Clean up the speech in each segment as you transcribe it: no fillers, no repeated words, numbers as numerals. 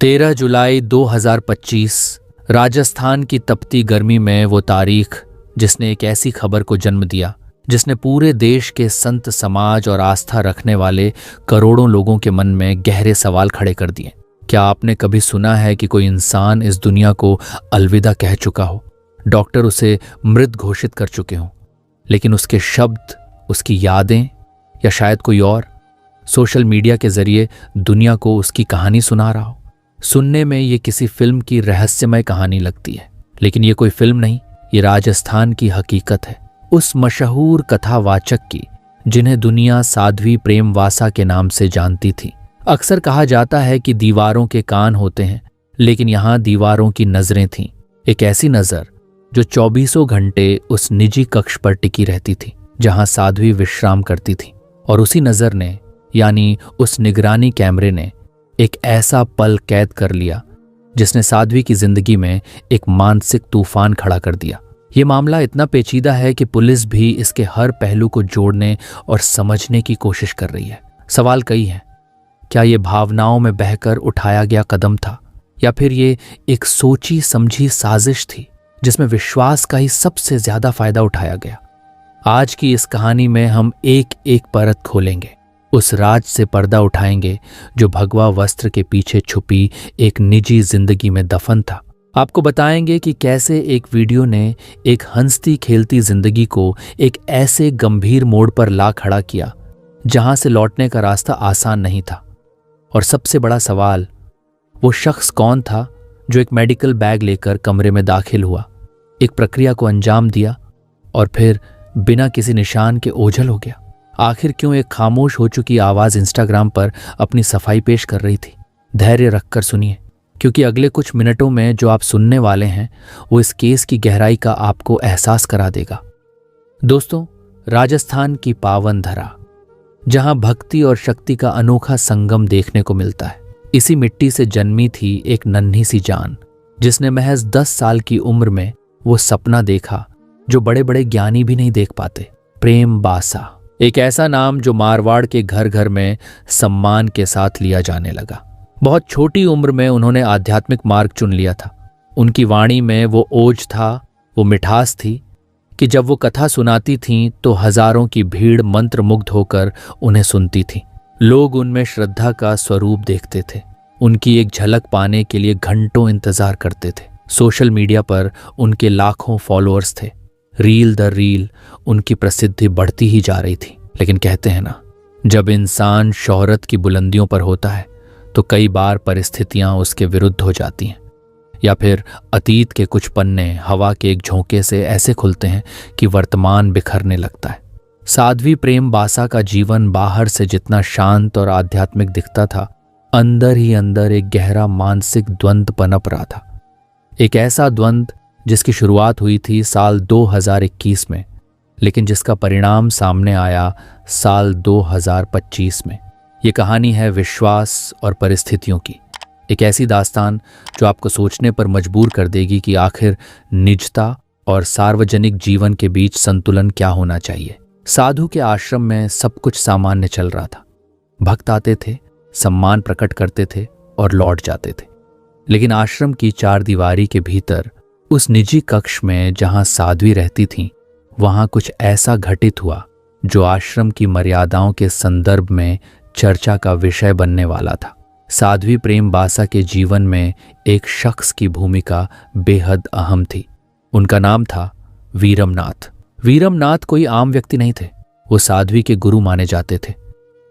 13 जुलाई 2025 राजस्थान की तपती गर्मी में वो तारीख जिसने एक ऐसी खबर को जन्म दिया जिसने पूरे देश के संत समाज और आस्था रखने वाले करोड़ों लोगों के मन में गहरे सवाल खड़े कर दिए। क्या आपने कभी सुना है कि कोई इंसान इस दुनिया को अलविदा कह चुका हो? डॉक्टर उसे मृत घोषित कर चुके हों, लेकिन उसके शब्द, उसकी यादें या शायद कोई और सोशल मीडिया के जरिए दुनिया को उसकी कहानी सुना रहा हो। सुनने में ये किसी फिल्म की रहस्यमय कहानी लगती है, लेकिन ये कोई फिल्म नहीं, ये राजस्थान की हकीकत है। उस मशहूर कथावाचक की जिन्हें दुनिया साध्वी प्रेमवासा के नाम से जानती थी। अक्सर कहा जाता है कि दीवारों के कान होते हैं, लेकिन यहाँ दीवारों की नजरें थीं। एक ऐसी नजर जो 24 घंटे उस निजी कक्ष पर टिकी रहती थी जहां साध्वी विश्राम करती थी। और उसी नजर ने, यानी उस निगरानी कैमरे ने, एक ऐसा पल कैद कर लिया जिसने साध्वी की जिंदगी में एक मानसिक तूफान खड़ा कर दिया। ये मामला इतना पेचीदा है कि पुलिस भी इसके हर पहलू को जोड़ने और समझने की कोशिश कर रही है। सवाल कई हैं। क्या ये भावनाओं में बहकर उठाया गया कदम था, या फिर ये एक सोची समझी साजिश थी जिसमें विश्वास का ही सबसे ज्यादा फायदा उठाया गया? आज की इस कहानी में हम एक एक परत खोलेंगे, उस राज से पर्दा उठाएंगे जो भगवा वस्त्र के पीछे छुपी एक निजी जिंदगी में दफन था। आपको बताएंगे कि कैसे एक वीडियो ने एक हंसती खेलती जिंदगी को एक ऐसे गंभीर मोड़ पर ला खड़ा किया जहां से लौटने का रास्ता आसान नहीं था। और सबसे बड़ा सवाल, वो शख्स कौन था जो एक मेडिकल बैग लेकर कमरे में दाखिल हुआ, एक प्रक्रिया को अंजाम दिया और फिर बिना किसी निशान के ओझल हो गया? आखिर क्यों एक खामोश हो चुकी आवाज इंस्टाग्राम पर अपनी सफाई पेश कर रही थी? धैर्य रखकर सुनिए, क्योंकि अगले कुछ मिनटों में जो आप सुनने वाले हैं वो इस केस की गहराई का आपको एहसास करा देगा। दोस्तों, राजस्थान की पावन धरा, जहां भक्ति और शक्ति का अनोखा संगम देखने को मिलता है, इसी मिट्टी से जन्मी थी एक नन्ही सी जान जिसने महज 10 साल की उम्र में वो सपना देखा जो बड़े बड़े ज्ञानी भी नहीं देख पाते। प्रेमवासा, एक ऐसा नाम जो मारवाड़ के घर घर में सम्मान के साथ लिया जाने लगा। बहुत छोटी उम्र में उन्होंने आध्यात्मिक मार्ग चुन लिया था। उनकी वाणी में वो ओज था, वो मिठास थी कि जब वो कथा सुनाती थीं तो हजारों की भीड़ मंत्रमुग्ध होकर उन्हें सुनती थी। लोग उनमें श्रद्धा का स्वरूप देखते थे, उनकी एक झलक पाने के लिए घंटों इंतजार करते थे। सोशल मीडिया पर उनके लाखों फॉलोअर्स थे। रील दर रील उनकी प्रसिद्धि बढ़ती ही जा रही थी। लेकिन कहते हैं ना, जब इंसान शोहरत की बुलंदियों पर होता है तो कई बार परिस्थितियां उसके विरुद्ध हो जाती हैं, या फिर अतीत के कुछ पन्ने हवा के एक झोंके से ऐसे खुलते हैं कि वर्तमान बिखरने लगता है। साध्वी प्रेमवासा का जीवन बाहर से जितना शांत और आध्यात्मिक दिखता था, अंदर ही अंदर एक गहरा मानसिक द्वंद्व पनप रहा था। एक ऐसा द्वंद्व जिसकी शुरुआत हुई थी साल 2021 में, लेकिन जिसका परिणाम सामने आया साल 2025 में। ये कहानी है विश्वास और परिस्थितियों की, एक ऐसी दास्तान जो आपको सोचने पर मजबूर कर देगी कि आखिर निजता और सार्वजनिक जीवन के बीच संतुलन क्या होना चाहिए। साधु के आश्रम में सब कुछ सामान्य चल रहा था। भक्त आते थे, सम्मान प्रकट करते थे और लौट जाते थे। लेकिन आश्रम की 4 दीवारी के भीतर, उस निजी कक्ष में जहां साध्वी रहती थीं, वहां कुछ ऐसा घटित हुआ जो आश्रम की मर्यादाओं के संदर्भ में चर्चा का विषय बनने वाला था। साध्वी प्रेमवासा के जीवन में एक शख्स की भूमिका बेहद अहम थी। उनका नाम था वीरमनाथ। वीरमनाथ कोई आम व्यक्ति नहीं थे, वो साध्वी के गुरु माने जाते थे।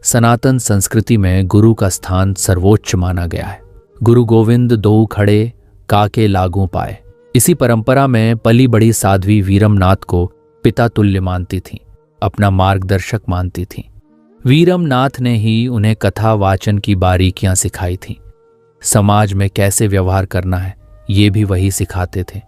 सनातन संस्कृति में गुरु का स्थान सर्वोच्च माना गया है। गुरु गोविंद दो खड़े काके लागू पाए। इसी परंपरा में पली बड़ी साध्वी वीरमनाथ को पिता तुल्य मानती थीं, अपना मार्गदर्शक मानती थीं। वीरमनाथ ने ही उन्हें कथा वाचन की बारीकियां सिखाई थीं। समाज में कैसे व्यवहार करना है ये भी वही सिखाते थे।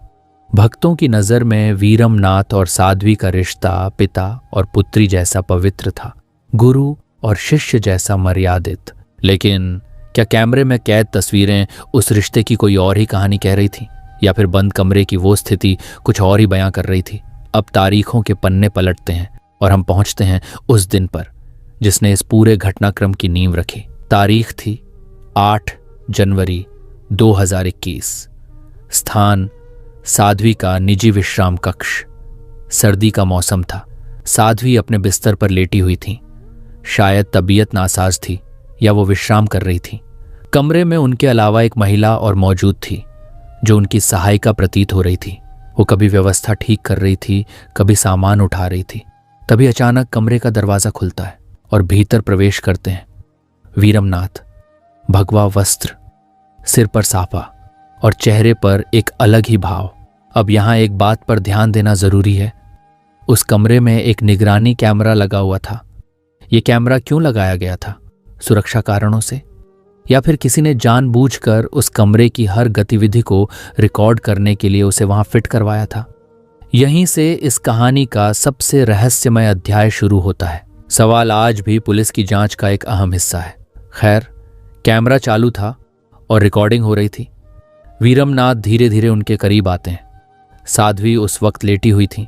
भक्तों की नज़र में वीरमनाथ और साध्वी का रिश्ता पिता और पुत्री जैसा पवित्र था, गुरु और शिष्य जैसा मर्यादित। लेकिन क्या कैमरे में कैद तस्वीरें उस रिश्ते की कोई और ही कहानी कह रही थी, या फिर बंद कमरे की वो स्थिति कुछ और ही बयां कर रही थी? अब तारीखों के पन्ने पलटते हैं और हम पहुंचते हैं उस दिन पर जिसने इस पूरे घटनाक्रम की नींव रखी। तारीख थी 8 जनवरी 2021। स्थान साध्वी का निजी विश्राम कक्ष। सर्दी का मौसम था। साध्वी अपने बिस्तर पर लेटी हुई थी। शायद तबीयत नासाज थी या वो विश्राम कर रही थी। कमरे में उनके अलावा एक महिला और मौजूद थी जो उनकी सहायिका प्रतीत हो रही थी। वो कभी व्यवस्था ठीक कर रही थी, कभी सामान उठा रही थी। तभी अचानक कमरे का दरवाजा खुलता है और भीतर प्रवेश करते हैं वीरमनाथ। भगवा वस्त्र, सिर पर साफा और चेहरे पर एक अलग ही भाव। अब यहाँ एक बात पर ध्यान देना जरूरी है। उस कमरे में एक निगरानी कैमरा लगा हुआ था। ये कैमरा क्यों लगाया गया था? सुरक्षा कारणों से, या फिर किसी ने जानबूझकर उस कमरे की हर गतिविधि को रिकॉर्ड करने के लिए उसे वहां फिट करवाया था? यहीं से इस कहानी का सबसे रहस्यमय अध्याय शुरू होता है। सवाल आज भी पुलिस की जांच का एक अहम हिस्सा है। खैर, कैमरा चालू था और रिकॉर्डिंग हो रही थी। वीरमनाथ धीरे धीरे उनके करीब आते हैं। साध्वी उस वक्त लेटी हुई थी।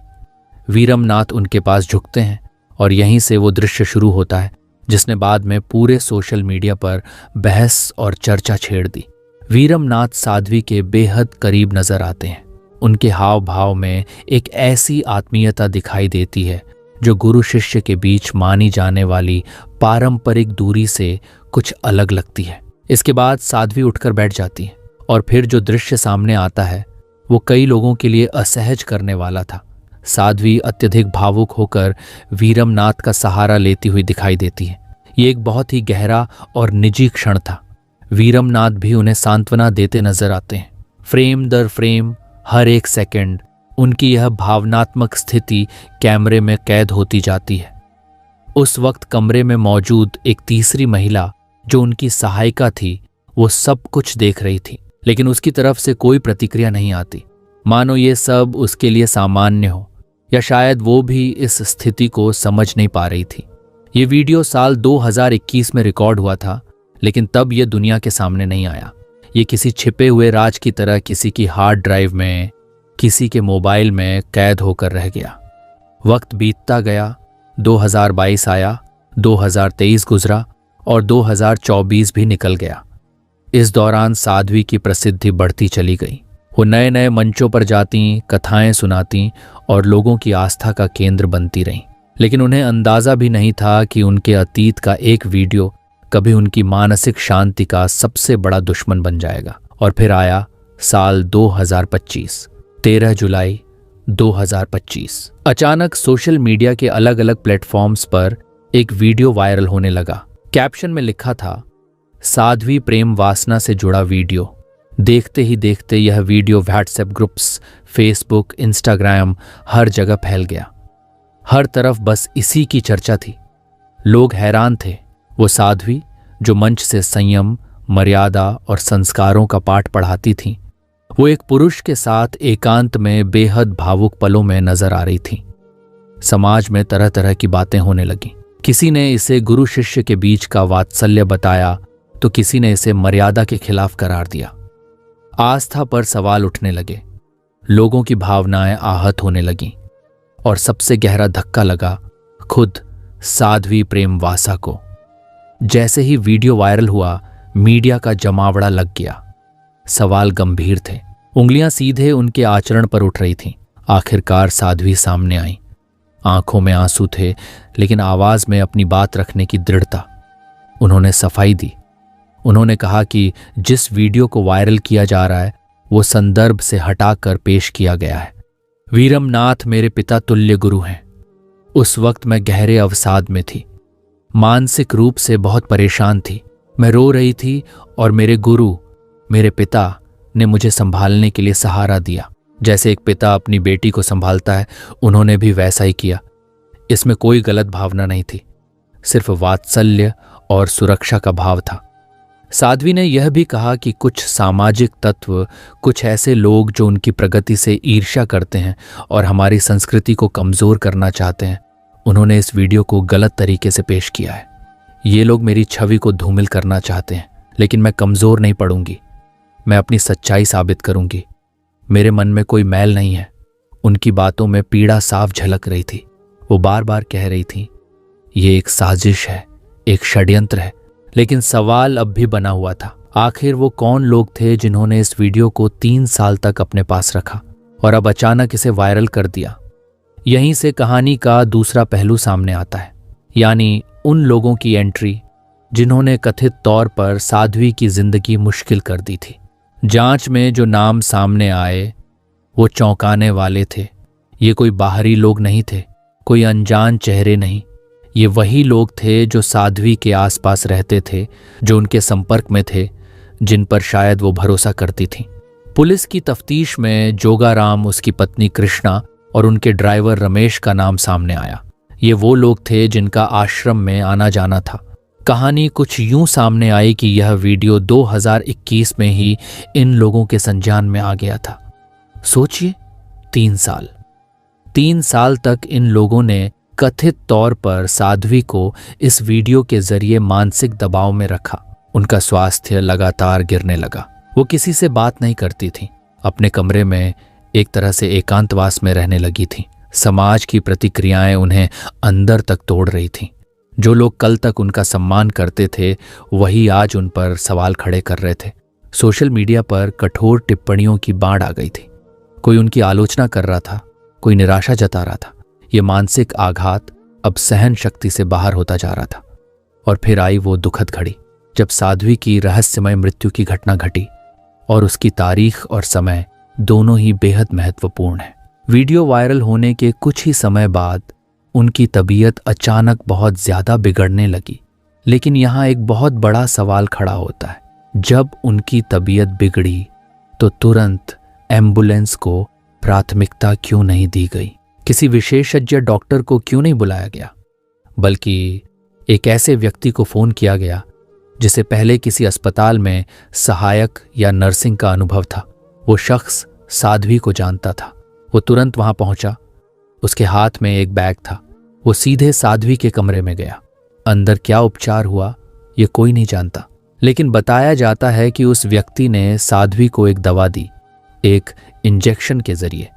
वीरमनाथ उनके पास झुकते हैं और यहीं से वो दृश्य शुरू होता है जिसने बाद में पूरे सोशल मीडिया पर बहस और चर्चा छेड़ दी। वीरमनाथ साध्वी के बेहद करीब नजर आते हैं। उनके हाव भाव में एक ऐसी आत्मीयता दिखाई देती है जो गुरु शिष्य के बीच मानी जाने वाली पारंपरिक दूरी से कुछ अलग लगती है। इसके बाद साध्वी उठकर बैठ जाती है और फिर जो दृश्य सामने आता है वो कई लोगों के लिए असहज करने वाला था। साध्वी अत्यधिक भावुक होकर वीरमनाथ का सहारा लेती हुई दिखाई देती है। ये एक बहुत ही गहरा और निजी क्षण था। वीरमनाथ भी उन्हें सांत्वना देते नजर आते हैं। फ्रेम दर फ्रेम, हर एक सेकंड उनकी यह भावनात्मक स्थिति कैमरे में कैद होती जाती है। उस वक्त कमरे में मौजूद एक तीसरी महिला जो उनकी सहायिका थी, वो सब कुछ देख रही थी, लेकिन उसकी तरफ से कोई प्रतिक्रिया नहीं आती, मानो ये सब उसके लिए सामान्य हो, या शायद वो भी इस स्थिति को समझ नहीं पा रही थी। ये वीडियो साल 2021 में रिकॉर्ड हुआ था, लेकिन तब ये दुनिया के सामने नहीं आया। ये किसी छिपे हुए राज की तरह किसी की हार्ड ड्राइव में, किसी के मोबाइल में कैद होकर रह गया। वक्त बीतता गया, 2022 आया, 2023 गुजरा और 2024 भी निकल गया। इस दौरान साध्वी की प्रसिद्धि बढ़ती चली गई। वो नए नए मंचों पर जाती, कथाएं सुनाती और लोगों की आस्था का केंद्र बनती रहीं। लेकिन उन्हें अंदाजा भी नहीं था कि उनके अतीत का एक वीडियो कभी उनकी मानसिक शांति का सबसे बड़ा दुश्मन बन जाएगा। और फिर आया साल 2025, 13 जुलाई 2025। अचानक सोशल मीडिया के अलग अलग प्लेटफॉर्म्स पर एक वीडियो वायरल होने लगा। कैप्शन में लिखा था, साध्वी प्रेम वासना से जुड़ा वीडियो। देखते ही देखते यह video WhatsApp groups, Facebook, Instagram, हर जगह फैल गया। हर तरफ बस इसी की चर्चा थी। लोग हैरान थे। वो साध्वी जो मंच से संयम, मर्यादा और संस्कारों का पाठ पढ़ाती थी, वो एक पुरुष के साथ एकांत में बेहद भावुक पलों में नजर आ रही थी। समाज में तरह तरह की बातें होने लगी। किसी ने इसे गुरु शिष्य के बीच का वात्सल्य बताया तो किसी ने इसे मर्यादा के खिलाफ करार दिया। आस्था पर सवाल उठने लगे। लोगों की भावनाएं आहत होने लगीं और सबसे गहरा धक्का लगा खुद साध्वी प्रेमवासा को। जैसे ही वीडियो वायरल हुआ, मीडिया का जमावड़ा लग गया। सवाल गंभीर थे। उंगलियां सीधे उनके आचरण पर उठ रही थीं। आखिरकार साध्वी सामने आई। आंखों में आंसू थे, लेकिन आवाज में अपनी बात रखने की दृढ़ता। उन्होंने सफाई दी। उन्होंने कहा कि जिस वीडियो को वायरल किया जा रहा है वो संदर्भ से हटाकर पेश किया गया है। वीरमनाथ मेरे पिता तुल्य गुरु हैं। उस वक्त मैं गहरे अवसाद में थी। मानसिक रूप से बहुत परेशान थी। मैं रो रही थी और मेरे गुरु, मेरे पिता ने मुझे संभालने के लिए सहारा दिया। जैसे एक पिता अपनी बेटी को संभालता है, उन्होंने भी वैसा ही किया। इसमें कोई गलत भावना नहीं थी, सिर्फ वात्सल्य और सुरक्षा का भाव था। साध्वी ने यह भी कहा कि कुछ सामाजिक तत्व, कुछ ऐसे लोग जो उनकी प्रगति से ईर्ष्या करते हैं और हमारी संस्कृति को कमजोर करना चाहते हैं, उन्होंने इस वीडियो को गलत तरीके से पेश किया है। ये लोग मेरी छवि को धूमिल करना चाहते हैं, लेकिन मैं कमजोर नहीं पड़ूंगी। मैं अपनी सच्चाई साबित करूंगी। मेरे मन में कोई मैल नहीं है। उनकी बातों में पीड़ा साफ झलक रही थी। वो बार बार कह रही थी, ये एक साजिश है, एक षड्यंत्र है, लेकिन सवाल अब भी बना हुआ था, आखिर वो कौन लोग थे जिन्होंने इस वीडियो को 3 साल तक अपने पास रखा और अब अचानक इसे वायरल कर दिया। यहीं से कहानी का दूसरा पहलू सामने आता है, यानी उन लोगों की एंट्री जिन्होंने कथित तौर पर साध्वी की जिंदगी मुश्किल कर दी थी। जांच में जो नाम सामने आए वो चौंकाने वाले थे। ये कोई बाहरी लोग नहीं थे, कोई अनजान चेहरे नहीं। ये वही लोग थे जो साध्वी के आसपास रहते थे, जो उनके संपर्क में थे, जिन पर शायद वो भरोसा करती थी। पुलिस की तफ्तीश में जोगाराम, उसकी पत्नी कृष्णा और उनके ड्राइवर रमेश का नाम सामने आया। ये वो लोग थे जिनका आश्रम में आना जाना था। कहानी कुछ यूं सामने आई कि यह वीडियो 2021 में ही इन लोगों के संज्ञान में आ गया था। सोचिए, 3 साल तक इन लोगों ने कथित तौर पर साध्वी को इस वीडियो के जरिए मानसिक दबाव में रखा। उनका स्वास्थ्य लगातार गिरने लगा। वो किसी से बात नहीं करती थी, अपने कमरे में एक तरह से एकांतवास में रहने लगी थी। समाज की प्रतिक्रियाएं उन्हें अंदर तक तोड़ रही थीं। जो लोग कल तक उनका सम्मान करते थे वही आज उन पर सवाल खड़े कर रहे थे। सोशल मीडिया पर कठोर टिप्पणियों की बाढ़ आ गई थी। कोई उनकी आलोचना कर रहा था, कोई निराशा जता रहा था। ये मानसिक आघात अब सहन शक्ति से बाहर होता जा रहा था। और फिर आई वो दुखद घड़ी जब साध्वी की रहस्यमय मृत्यु की घटना घटी, और उसकी तारीख और समय दोनों ही बेहद महत्वपूर्ण है। वीडियो वायरल होने के कुछ ही समय बाद उनकी तबीयत अचानक बहुत ज्यादा बिगड़ने लगी। लेकिन यहाँ एक बहुत बड़ा सवाल खड़ा होता है, जब उनकी तबीयत बिगड़ी तो तुरंत एम्बुलेंस को प्राथमिकता क्यों नहीं दी गई? किसी विशेषज्ञ डॉक्टर को क्यों नहीं बुलाया गया, बल्कि एक ऐसे व्यक्ति को फोन किया गया जिसे पहले किसी अस्पताल में सहायक या नर्सिंग का अनुभव था। वो शख्स साध्वी को जानता था। वो तुरंत वहां पहुंचा। उसके हाथ में एक बैग था। वो सीधे साध्वी के कमरे में गया। अंदर क्या उपचार हुआ ये कोई नहीं जानता, लेकिन बताया जाता है कि उस व्यक्ति ने साध्वी को एक दवा दी, एक इंजेक्शन के जरिए।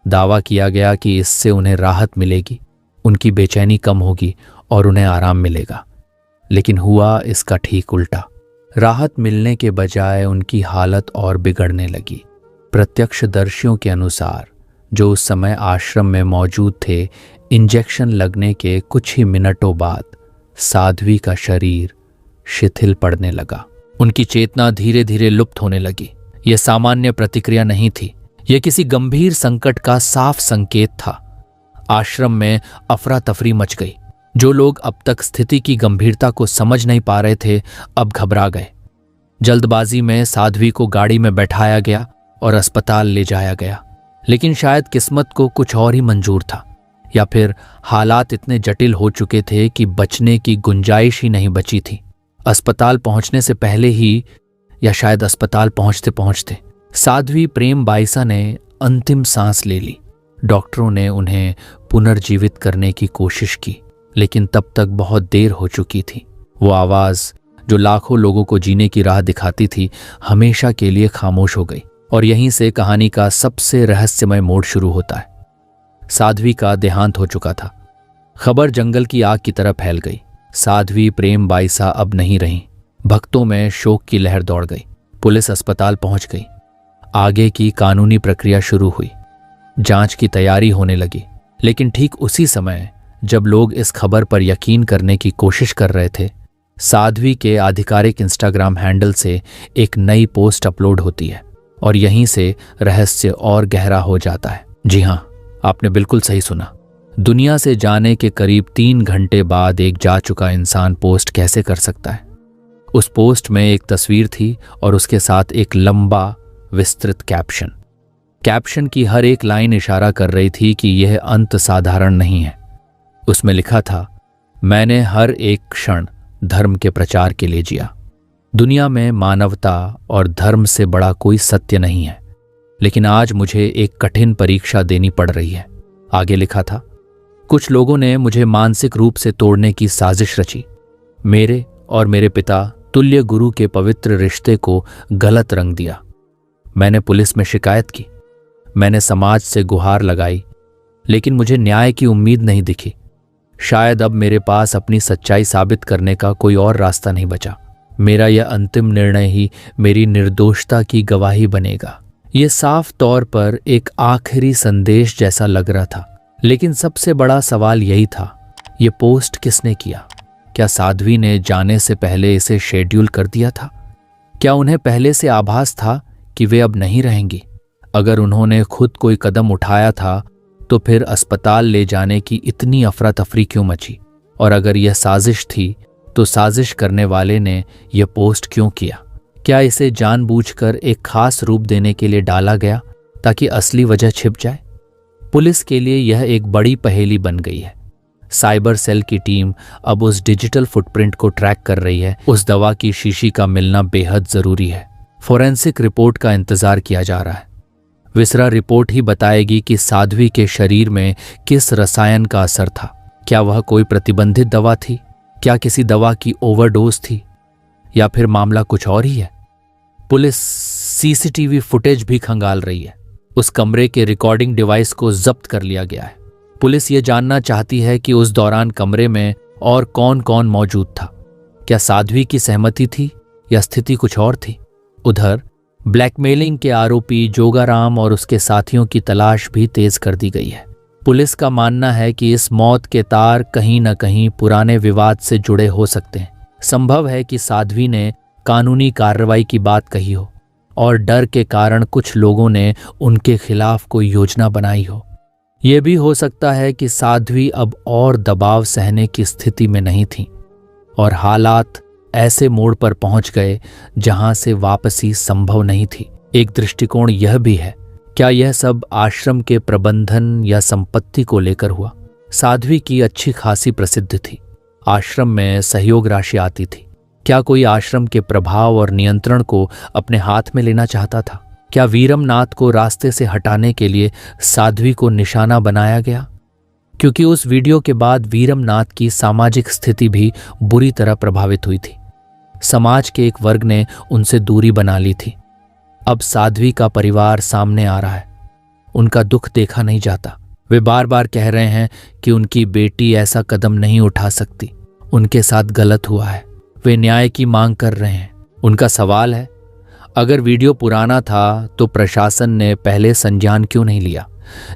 दावा किया गया कि इससे उन्हें राहत मिलेगी, उनकी बेचैनी कम होगी और उन्हें आराम मिलेगा। लेकिन हुआ इसका ठीक उल्टा। राहत मिलने के बजाय उनकी हालत और बिगड़ने लगी। प्रत्यक्षदर्शियों के अनुसार, जो उस समय आश्रम में मौजूद थे, इंजेक्शन लगने के कुछ ही मिनटों बाद साध्वी का शरीर शिथिल पड़ने लगा। उनकी चेतना धीरे धीरे लुप्त होने लगी। यह सामान्य प्रतिक्रिया नहीं थी, यह किसी गंभीर संकट का साफ संकेत था। आश्रम में अफरा तफरी मच गई। जो लोग अब तक स्थिति की गंभीरता को समझ नहीं पा रहे थे, अब घबरा गए। जल्दबाजी में साध्वी को गाड़ी में बैठाया गया और अस्पताल ले जाया गया। लेकिन शायद किस्मत को कुछ और ही मंजूर था, या फिर हालात इतने जटिल हो चुके थे कि बचने की गुंजाइश ही नहीं बची थी। अस्पताल पहुंचने से पहले ही, या शायद अस्पताल पहुंचते पहुंचते, साध्वी प्रेम बाईसा ने अंतिम सांस ले ली। डॉक्टरों ने उन्हें पुनर्जीवित करने की कोशिश की, लेकिन तब तक बहुत देर हो चुकी थी। वो आवाज जो लाखों लोगों को जीने की राह दिखाती थी, हमेशा के लिए खामोश हो गई। और यहीं से कहानी का सबसे रहस्यमय मोड़ शुरू होता है। साध्वी का देहांत हो चुका था। खबर जंगल की आग की तरह फैल गई। साध्वी प्रेम बाईसा अब नहीं रहीं। भक्तों में शोक की लहर दौड़ गई। पुलिस अस्पताल पहुंच गई। आगे की कानूनी प्रक्रिया शुरू हुई। जांच की तैयारी होने लगी। लेकिन ठीक उसी समय जब लोग इस खबर पर यकीन करने की कोशिश कर रहे थे, साध्वी के आधिकारिक इंस्टाग्राम हैंडल से एक नई पोस्ट अपलोड होती है, और यहीं से रहस्य और गहरा हो जाता है। जी हां, आपने बिल्कुल सही सुना। दुनिया से जाने के करीब 3 घंटे बाद एक जा चुका इंसान पोस्ट कैसे कर सकता है? उस पोस्ट में एक तस्वीर थी और उसके साथ एक लंबा विस्तृत कैप्शन। कैप्शन की हर एक लाइन इशारा कर रही थी कि यह अंत साधारण नहीं है। उसमें लिखा था, मैंने हर एक क्षण धर्म के प्रचार के लिए जिया। दुनिया में मानवता और धर्म से बड़ा कोई सत्य नहीं है, लेकिन आज मुझे एक कठिन परीक्षा देनी पड़ रही है। आगे लिखा था, कुछ लोगों ने मुझे मानसिक रूप से तोड़ने की साजिश रची। मेरे और मेरे पिता तुल्य गुरु के पवित्र रिश्ते को गलत रंग दिया। मैंने पुलिस में शिकायत की, मैंने समाज से गुहार लगाई, लेकिन मुझे न्याय की उम्मीद नहीं दिखी। शायद अब मेरे पास अपनी सच्चाई साबित करने का कोई और रास्ता नहीं बचा। मेरा यह अंतिम निर्णय ही मेरी निर्दोषता की गवाही बनेगा। ये साफ तौर पर एक आखिरी संदेश जैसा लग रहा था, लेकिन सबसे बड़ा सवाल यही था, ये पोस्ट किसने किया? क्या साध्वी ने जाने से पहले इसे शेड्यूल कर दिया था? क्या उन्हें पहले से आभास था कि वे अब नहीं रहेंगी? अगर उन्होंने खुद कोई कदम उठाया था तो फिर अस्पताल ले जाने की इतनी अफरा तफरी क्यों मची? और अगर यह साजिश थी तो साजिश करने वाले ने यह पोस्ट क्यों किया? क्या इसे जानबूझकर एक खास रूप देने के लिए डाला गया ताकि असली वजह छिप जाए? पुलिस के लिए यह एक बड़ी पहेली बन गई है। साइबर सेल की टीम अब उस डिजिटल फुटप्रिंट को ट्रैक कर रही है। उस दवा की शीशी का मिलना बेहद जरूरी है। फोरेंसिक रिपोर्ट का इंतजार किया जा रहा है। विसरा रिपोर्ट ही बताएगी कि साध्वी के शरीर में किस रसायन का असर था। क्या वह कोई प्रतिबंधित दवा थी? क्या किसी दवा की ओवरडोज थी? या फिर मामला कुछ और ही है? पुलिस सीसीटीवी फुटेज भी खंगाल रही है। उस कमरे के रिकॉर्डिंग डिवाइस को जब्त कर लिया गया है। पुलिस ये जानना चाहती है कि उस दौरान कमरे में और कौन कौन मौजूद था। क्या साध्वी की सहमति थी या स्थिति कुछ और थी? उधर ब्लैकमेलिंग के आरोपी जोगाराम और उसके साथियों की तलाश भी तेज कर दी गई है। पुलिस का मानना है कि इस मौत के तार कहीं न कहीं पुराने विवाद से जुड़े हो सकते हैं। संभव है कि साध्वी ने कानूनी कार्रवाई की बात कही हो और डर के कारण कुछ लोगों ने उनके खिलाफ कोई योजना बनाई हो। यह भी हो सकता है कि साध्वी अब और दबाव सहने की स्थिति में नहीं थी और हालात ऐसे मोड़ पर पहुंच गए जहां से वापसी संभव नहीं थी। एक दृष्टिकोण यह भी है, क्या यह सब आश्रम के प्रबंधन या संपत्ति को लेकर हुआ? साध्वी की अच्छी खासी प्रसिद्धि थी। आश्रम में सहयोग राशि आती थी। क्या कोई आश्रम के प्रभाव और नियंत्रण को अपने हाथ में लेना चाहता था? क्या वीरमनाथ को रास्ते से हटाने के लिए साध्वी को निशाना बनाया गया? क्योंकि उस वीडियो के बाद वीरमनाथ की सामाजिक स्थिति भी बुरी तरह प्रभावित हुई थी। समाज के एक वर्ग ने उनसे दूरी बना ली थी। अब साध्वी का परिवार सामने आ रहा है। उनका दुख देखा नहीं जाता। वे बार बार कह रहे हैं कि उनकी बेटी ऐसा कदम नहीं उठा सकती, उनके साथ गलत हुआ है। वे न्याय की मांग कर रहे हैं। उनका सवाल है, अगर वीडियो पुराना था तो प्रशासन ने पहले संज्ञान क्यों नहीं लिया?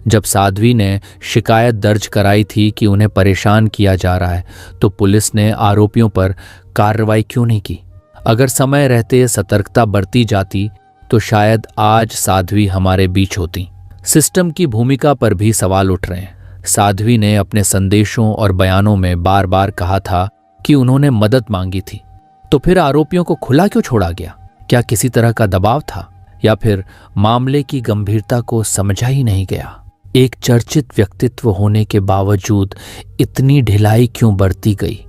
जब साध्वी ने शिकायत दर्ज कराई थी कि उन्हें परेशान किया जा रहा है, तो पुलिस ने आरोपियों पर कार्रवाई क्यों नहीं की? अगर समय रहते सतर्कता बरती जाती तो शायद आज साध्वी हमारे बीच होती। सिस्टम की भूमिका पर भी सवाल उठ रहे हैं। साध्वी ने अपने संदेशों और बयानों में बार बार कहा था कि उन्होंने मदद मांगी थी, तो फिर आरोपियों को खुला क्यों छोड़ा गया? क्या किसी तरह का दबाव था या फिर मामले की गंभीरता को समझा ही नहीं गया? एक चर्चित व्यक्तित्व होने के बावजूद इतनी ढिलाई क्यों बरती गई?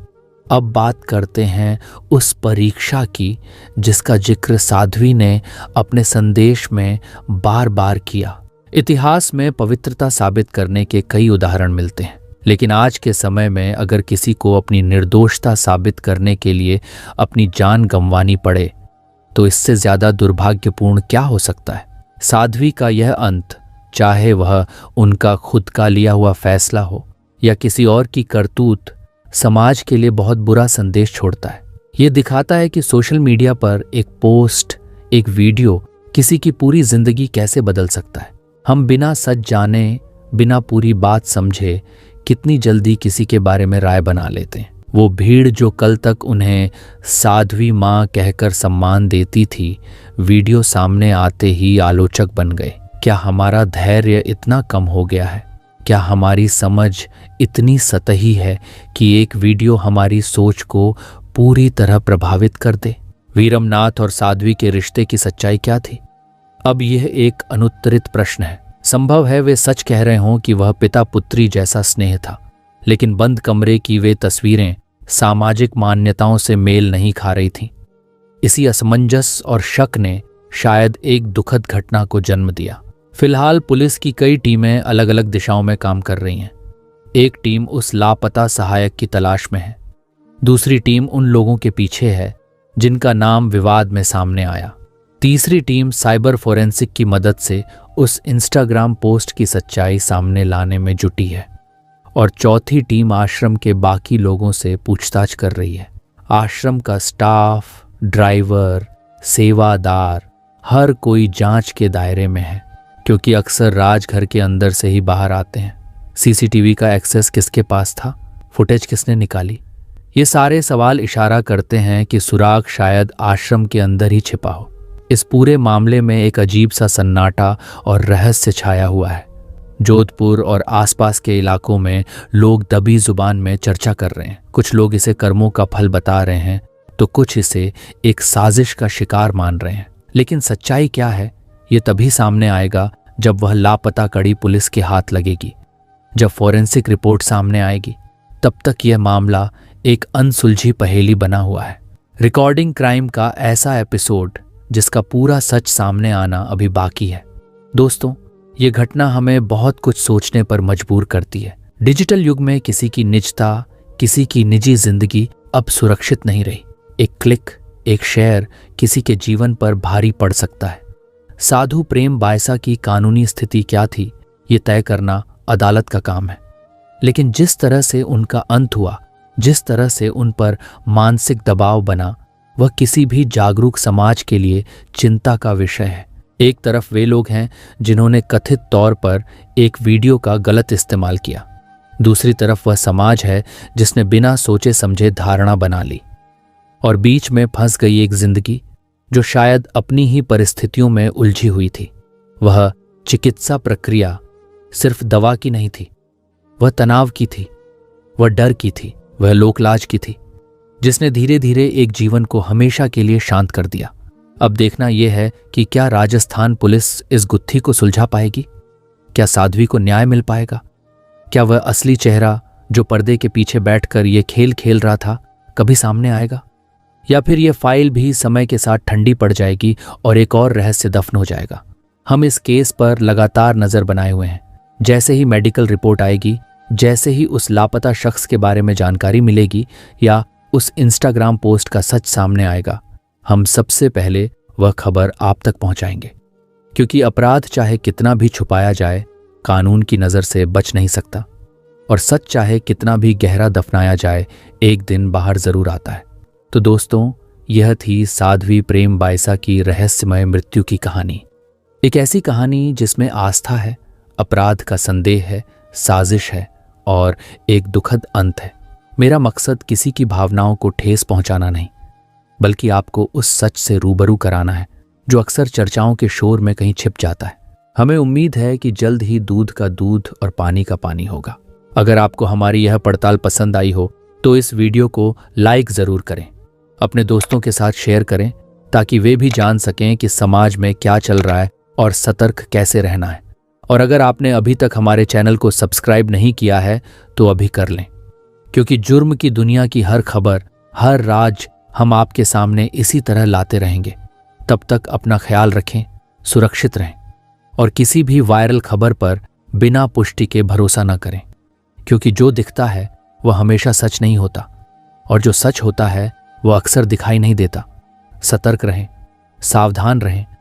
अब बात करते हैं उस परीक्षा की जिसका जिक्र साध्वी ने अपने संदेश में बार बार किया। इतिहास में पवित्रता साबित करने के कई उदाहरण मिलते हैं, लेकिन आज के समय में अगर किसी को अपनी निर्दोषता साबित करने के लिए अपनी जान गंवानी पड़े तो इससे ज्यादा दुर्भाग्यपूर्ण क्या हो सकता है? साध्वी का यह अंत, चाहे वह उनका खुद का लिया हुआ फैसला हो या किसी और की करतूत, समाज के लिए बहुत बुरा संदेश छोड़ता है। यह दिखाता है कि सोशल मीडिया पर एक पोस्ट, एक वीडियो किसी की पूरी जिंदगी कैसे बदल सकता है। हम बिना सच जाने, बिना पूरी बात समझे कितनी जल्दी किसी के बारे में राय बना लेते हैं। वो भीड़ जो कल तक उन्हें साध्वी माँ कहकर सम्मान देती थी, वीडियो सामने आते ही आलोचक बन गए। क्या हमारा धैर्य इतना कम हो गया है? क्या हमारी समझ इतनी सतही है कि एक वीडियो हमारी सोच को पूरी तरह प्रभावित कर दे? वीरमनाथ और साध्वी के रिश्ते की सच्चाई क्या थी? अब यह एक अनुत्तरित प्रश्न है। संभव है वे सच कह रहे हों कि वह पिता पुत्री जैसा स्नेह था, लेकिन बंद कमरे की वे तस्वीरें सामाजिक मान्यताओं से मेल नहीं खा रही थीं। इसी असमंजस और शक ने शायद एक दुखद घटना को जन्म दिया। फिलहाल पुलिस की कई टीमें अलग अलग दिशाओं में काम कर रही हैं। एक टीम उस लापता सहायक की तलाश में है। दूसरी टीम उन लोगों के पीछे है जिनका नाम विवाद में सामने आया। तीसरी टीम साइबर फोरेंसिक की मदद से उस इंस्टाग्राम पोस्ट की सच्चाई सामने लाने में जुटी है। और चौथी टीम आश्रम के बाकी लोगों से पूछताछ कर रही है। आश्रम का स्टाफ, ड्राइवर, सेवादार, हर कोई जांच के दायरे में है, क्योंकि अक्सर राजघर के अंदर से ही बाहर आते हैं। सीसीटीवी का एक्सेस किसके पास था? फुटेज किसने निकाली? ये सारे सवाल इशारा करते हैं कि सुराग शायद आश्रम के अंदर ही छिपा हो। इस पूरे मामले में एक अजीब सा सन्नाटा और रहस्य छाया हुआ है। जोधपुर और आसपास के इलाकों में लोग दबी जुबान में चर्चा कर रहे हैं। कुछ लोग इसे कर्मों का फल बता रहे हैं, तो कुछ इसे एक साजिश का शिकार मान रहे हैं। लेकिन सच्चाई क्या है, ये तभी सामने आएगा जब वह लापता कड़ी पुलिस के हाथ लगेगी, जब फॉरेंसिक रिपोर्ट सामने आएगी। तब तक यह मामला एक अनसुलझी पहेली बना हुआ है। रिकॉर्डिंग क्राइम का ऐसा एपिसोड जिसका पूरा सच सामने आना अभी बाकी है। दोस्तों, ये घटना हमें बहुत कुछ सोचने पर मजबूर करती है। डिजिटल युग में किसी की निजता, किसी की निजी जिंदगी अब सुरक्षित नहीं रही। एक क्लिक, एक शेयर किसी के जीवन पर भारी पड़ सकता है। साधु प्रेम बायसा की कानूनी स्थिति क्या थी, ये तय करना अदालत का काम है। लेकिन जिस तरह से उनका अंत हुआ, जिस तरह से उन पर मानसिक दबाव बना, वह किसी भी जागरूक समाज के लिए चिंता का विषय है। एक तरफ वे लोग हैं जिन्होंने कथित तौर पर एक वीडियो का गलत इस्तेमाल किया, दूसरी तरफ वह समाज है जिसने बिना सोचे समझे धारणा बना ली, और बीच में फंस गई एक जिंदगी जो शायद अपनी ही परिस्थितियों में उलझी हुई थी। वह चिकित्सा प्रक्रिया सिर्फ दवा की नहीं थी, वह तनाव की थी, वह डर की थी, वह लोकलाज की थी, जिसने धीरे धीरे एक जीवन को हमेशा के लिए शांत कर दिया। अब देखना यह है कि क्या राजस्थान पुलिस इस गुत्थी को सुलझा पाएगी? क्या साध्वी को न्याय मिल पाएगा? क्या वह असली चेहरा जो पर्दे के पीछे बैठकर ये खेल खेल रहा था कभी सामने आएगा? या फिर यह फाइल भी समय के साथ ठंडी पड़ जाएगी और एक और रहस्य दफन हो जाएगा? हम इस केस पर लगातार नजर बनाए हुए हैं। जैसे ही मेडिकल रिपोर्ट आएगी, जैसे ही उस लापता शख्स के बारे में जानकारी मिलेगी या उस इंस्टाग्राम पोस्ट का सच सामने आएगा, हम सबसे पहले वह खबर आप तक पहुंचाएंगे। क्योंकि अपराध चाहे कितना भी छुपाया जाए, कानून की नज़र से बच नहीं सकता, और सच चाहे कितना भी गहरा दफनाया जाए, एक दिन बाहर जरूर आता है। तो दोस्तों, यह थी साध्वी प्रेम बायसा की रहस्यमय मृत्यु की कहानी। एक ऐसी कहानी जिसमें आस्था है, अपराध का संदेह है, साजिश है और एक दुखद अंत है। मेरा मकसद किसी की भावनाओं को ठेस पहुंचाना नहीं, बल्कि आपको उस सच से रूबरू कराना है जो अक्सर चर्चाओं के शोर में कहीं छिप जाता है। हमें उम्मीद है कि जल्द ही दूध का दूध और पानी का पानी होगा। अगर आपको हमारी यह पड़ताल पसंद आई हो तो इस वीडियो को लाइक ज़रूर करें, अपने दोस्तों के साथ शेयर करें, ताकि वे भी जान सकें कि समाज में क्या चल रहा है और सतर्क कैसे रहना है। और अगर आपने अभी तक हमारे चैनल को सब्सक्राइब नहीं किया है तो अभी कर लें, क्योंकि जुर्म की दुनिया की हर खबर, हर राज हम आपके सामने इसी तरह लाते रहेंगे। तब तक अपना ख्याल रखें, सुरक्षित रहें और किसी भी वायरल खबर पर बिना पुष्टि के भरोसा न करें, क्योंकि जो दिखता है वह हमेशा सच नहीं होता, और जो सच होता है वह अक्सर दिखाई नहीं देता। सतर्क रहें, सावधान रहें